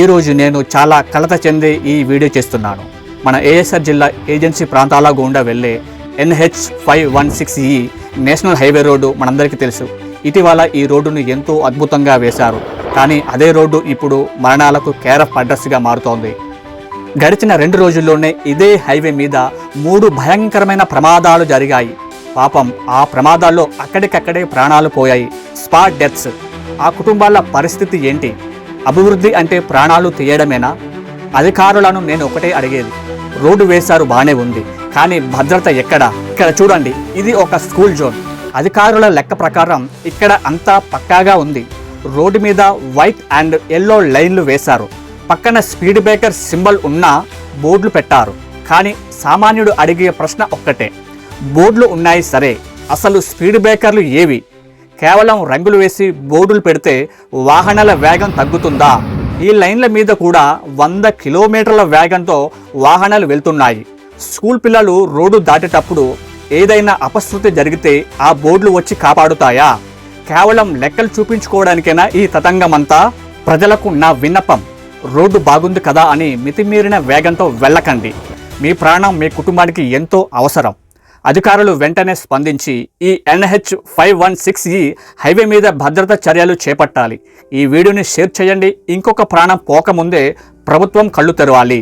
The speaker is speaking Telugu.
ఈరోజు నేను చాలా కలత చెంది ఈ వీడియో చేస్తున్నాను. మన ఏఎస్ఆర్ జిల్లా ఏజెన్సీ ప్రాంతాల గుండా వెళ్ళే NH516E నేషనల్ హైవే రోడ్డు మనందరికీ తెలుసు. ఇటీవల ఈ రోడ్డును ఎంతో అద్భుతంగా వేశారు. కానీ అదే రోడ్డు ఇప్పుడు మరణాలకు కేర్ ఆఫ్ అడ్రస్గా మారుతోంది. గడిచిన 2 రోజుల్లోనే ఇదే హైవే మీద 3 భయంకరమైన ప్రమాదాలు జరిగాయి. పాపం ఆ ప్రమాదాల్లో అక్కడికక్కడే ప్రాణాలు పోయాయి. Spot deaths. ఆ కుటుంబాల పరిస్థితి ఏంటి? అభివృద్ధి అంటే ప్రాణాలు తీయడమేనా? అధికారులను నేను ఒకటే అడిగేది, రోడ్డు వేశారు బాగానే ఉంది, కానీ భద్రత ఎక్కడా? ఇక్కడ చూడండి, ఇది ఒక స్కూల్ జోన్. అధికారుల లెక్క ప్రకారం ఇక్కడ అంతా పక్కాగా ఉంది. రోడ్డు మీద వైట్ అండ్ ఎల్లో లైన్లు వేశారు. పక్కన స్పీడ్ బ్రేకర్ సింబల్ ఉన్న బోర్డులు పెట్టారు. కానీ సామాన్యుడు అడిగే ప్రశ్న ఒక్కటే, బోర్డులు ఉన్నాయి సరే, అసలు స్పీడ్ బ్రేకర్లు ఏవి? కేవలం రంగులు వేసి బోర్డులు పెడితే వాహనాల వేగం తగ్గుతుందా? ఈ లైన్ల మీద కూడా 100 కిలోమీటర్ల వేగంతో వాహనాలు వెళ్తున్నాయి. స్కూల్ పిల్లలు రోడ్డు దాటేటప్పుడు ఏదైనా అపశృతి జరిగితే ఆ బోర్డులు వచ్చి కాపాడుతాయా? కేవలం లెక్కలు చూపించుకోవడానికైనా ఈ తతంగమంతా? ప్రజలకు నా విన్నపం, రోడ్డు బాగుంది కదా అని మితిమీరిన వేగంతో వెళ్ళకండి. మీ ప్రాణం మీ కుటుంబానికి ఎంతో అవసరం. అధికారులు వెంటనే స్పందించి ఈ NH516E హైవే మీద భద్రతా చర్యలు చేపట్టాలి. ఈ వీడియోని షేర్ చేయండి. ఇంకొక ప్రాణం పోకముందే ప్రభుత్వం కళ్ళు తెరవాలి.